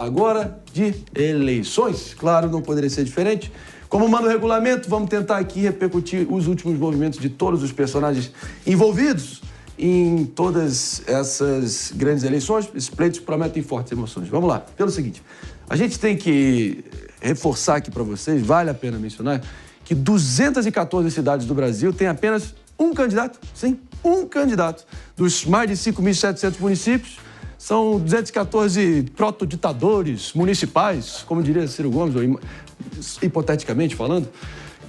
Agora de eleições, claro, não poderia ser diferente. Como manda o regulamento, vamos tentar aqui repercutir os últimos movimentos de todos os personagens envolvidos em todas essas grandes eleições. Esses pleitos prometem fortes emoções. Vamos lá, pelo seguinte, a gente tem que reforçar aqui para vocês, vale a pena mencionar, que 214 cidades do Brasil têm apenas um candidato, sim, um candidato. Dos mais de 5.700 municípios, são 214 protoditadores municipais, como diria Ciro Gomes, hipoteticamente falando,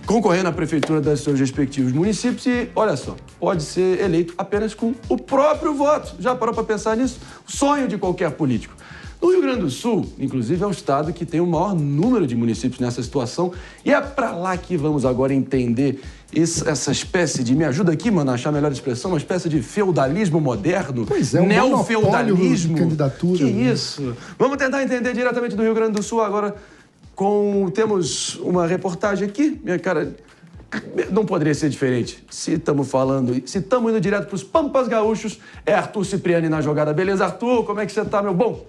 concorrendo à prefeitura dos seus respectivos municípios e, olha só, pode ser eleito apenas com o próprio voto. Já parou para pensar nisso? O sonho de qualquer político. No Rio Grande do Sul, inclusive, é o estado que tem o maior número de municípios nessa situação e é para lá que vamos agora entender essa espécie de, me ajuda aqui, mano, a achar a melhor expressão, uma espécie de feudalismo moderno. Pois é, um neofeudalismo. De candidatura. Que isso? Vamos tentar entender diretamente do Rio Grande do Sul agora. Temos uma reportagem aqui, minha cara, não poderia ser diferente. Se estamos indo direto para os Pampas Gaúchos, é Arthur Cipriani na jogada. Beleza, Arthur? Como é que você tá, meu bom?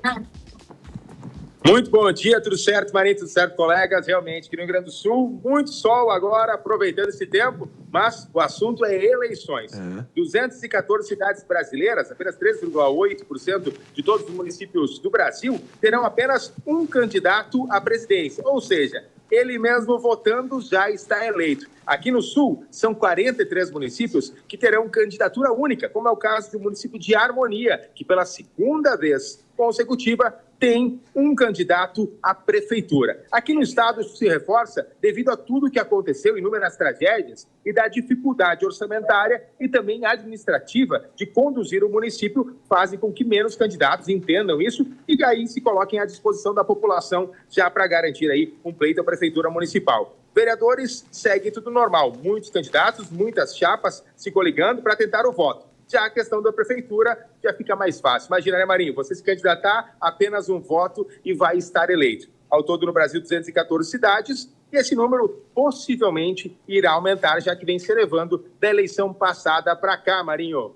Muito bom dia, tudo certo, Marinho, tudo certo, colegas? Realmente, aqui no Rio Grande do Sul, muito sol agora, aproveitando esse tempo, mas o assunto é eleições. 214 cidades brasileiras, apenas 3,8% de todos os municípios do Brasil, terão apenas um candidato à presidência, ou seja, ele mesmo votando já está eleito. Aqui no Sul, são 43 municípios que terão candidatura única, como é o caso do município de Harmonia, que pela segunda vez consecutiva tem um candidato à prefeitura. Aqui no estado isso se reforça devido a tudo que aconteceu, inúmeras tragédias e da dificuldade orçamentária e também administrativa de conduzir o município, fazem com que menos candidatos entendam isso e aí se coloquem à disposição da população já para garantir aí um pleito à prefeitura municipal. Vereadores, segue tudo normal, muitos candidatos, muitas chapas se coligando para tentar o voto. Já a questão da prefeitura já fica mais fácil. Imagina, né, Marinho? Você se candidatar, apenas um voto e vai estar eleito. Ao todo, no Brasil, 214 cidades, e esse número possivelmente irá aumentar, já que vem se elevando da eleição passada para cá, Marinho.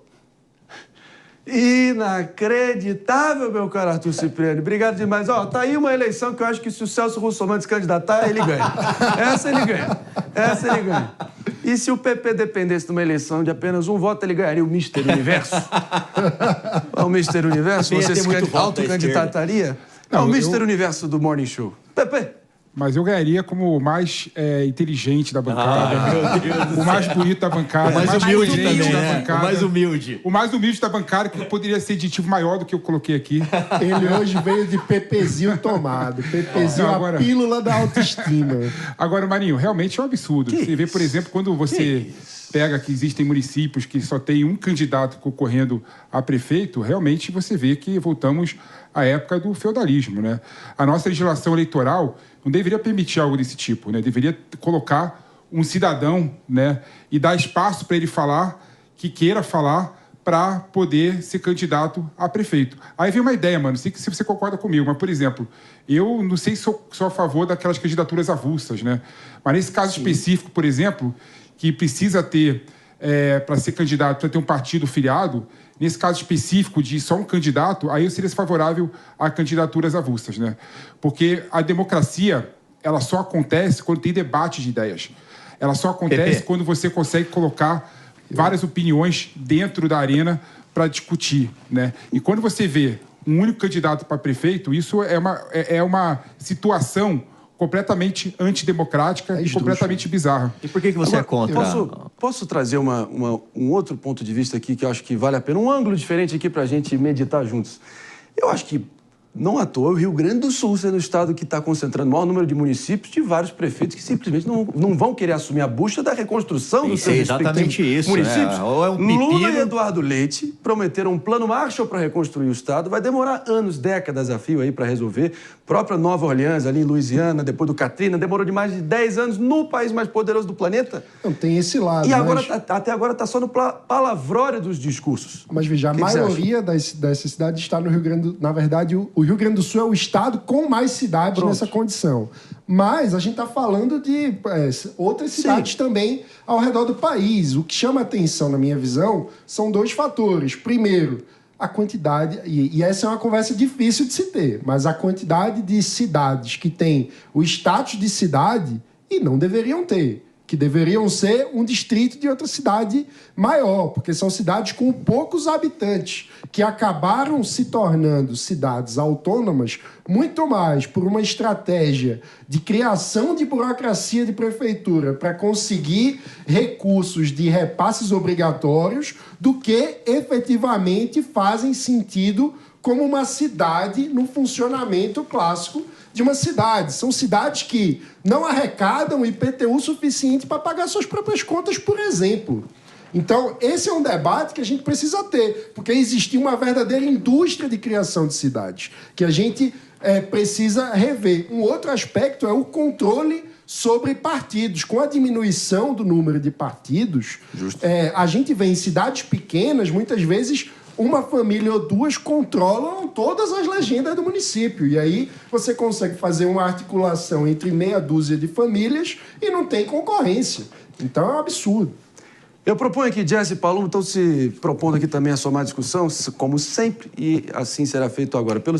Inacreditável, meu caro Arthur Cipriani. Obrigado demais. Tá aí uma eleição que eu acho que se o Celso Russomano se candidatar, ele ganha. Essa ele ganha. E se o PP dependesse de uma eleição de apenas um voto, ele ganharia o Mister Universo? O Mister Universo? Você se autocandidataria? Não, o Mister Universo do Morning Show. PP. Mas eu ganharia como o mais inteligente da bancada, o mais bonito da bancada, o mais humilde também, da bancada, o mais humilde. O mais humilde da bancada, que poderia ser aditivo maior do que eu coloquei aqui. Ele hoje veio de PPzinho tomado. PPzinho, a pílula da autoestima. Agora, Marinho, realmente é um absurdo. Você vê, por exemplo, quando você pega que existem municípios que só tem um candidato concorrendo a prefeito, realmente você vê que voltamos à época do feudalismo, né? A nossa legislação eleitoral não deveria permitir algo desse tipo, né? Deveria colocar um cidadão, né, e dar espaço para ele falar, que queira falar, para poder ser candidato a prefeito. Aí vem uma ideia, mano, não sei se você concorda comigo, mas, por exemplo, eu não sei se sou a favor daquelas candidaturas avulsas, né? Mas nesse caso específico, por exemplo, que precisa ter, para ser candidato, para ter um partido filiado, nesse caso específico de só um candidato, aí eu seria favorável a candidaturas avulsas, né? Porque a democracia, ela só acontece quando tem debate de ideias. Ela só acontece quando você consegue colocar várias opiniões dentro da arena para discutir, né? E quando você vê um único candidato para prefeito, isso é uma situação completamente antidemocrática e completamente bizarra. E por que você é contra? Posso trazer um outro ponto de vista aqui que eu acho que vale a pena, um ângulo diferente aqui para a gente meditar juntos. Eu acho que, não à toa, o Rio Grande do Sul sendo o estado que está concentrando o maior número de municípios, de vários prefeitos que simplesmente não vão querer assumir a bucha da reconstrução dos seus respectivos municípios. Ou é um pepino. Lula e Eduardo Leite prometeram um plano Marshall para reconstruir o estado. Vai demorar anos, décadas a fio aí para resolver. Própria Nova Orleans, ali em Louisiana, depois do Katrina, demorou de mais de 10 anos no país mais poderoso do planeta. Não, tem esse lado. E agora, até agora está só no palavrório dos discursos. Mas veja, a maioria dessas cidades está no Rio Grande do Sul. Na verdade, o Rio Grande do Sul é o estado com mais cidades nessa condição. Mas a gente está falando de outras cidades também ao redor do país. O que chama atenção, na minha visão, são dois fatores. Primeiro, a quantidade, e essa é uma conversa difícil de se ter, mas a quantidade de cidades que têm o status de cidade e não deveriam ter, que deveriam ser um distrito de outra cidade maior, porque são cidades com poucos habitantes, que acabaram se tornando cidades autônomas muito mais por uma estratégia de criação de burocracia de prefeitura para conseguir recursos de repasses obrigatórios do que efetivamente fazem sentido como uma cidade no funcionamento clássico de uma cidade. São cidades que não arrecadam IPTU suficiente para pagar suas próprias contas, por exemplo. Então, esse é um debate que a gente precisa ter, porque existe uma verdadeira indústria de criação de cidades, que a gente precisa rever. Um outro aspecto é o controle sobre partidos. Com a diminuição do número de partidos, a gente vê em cidades pequenas, muitas vezes, uma família ou duas controlam todas as legendas do município. E aí você consegue fazer uma articulação entre meia dúzia de famílias e não tem concorrência. Então é um absurdo. Eu proponho aqui, Jesse e Palumbo, estão se propondo aqui também a somar a discussão, como sempre, e assim será feito agora. Pelo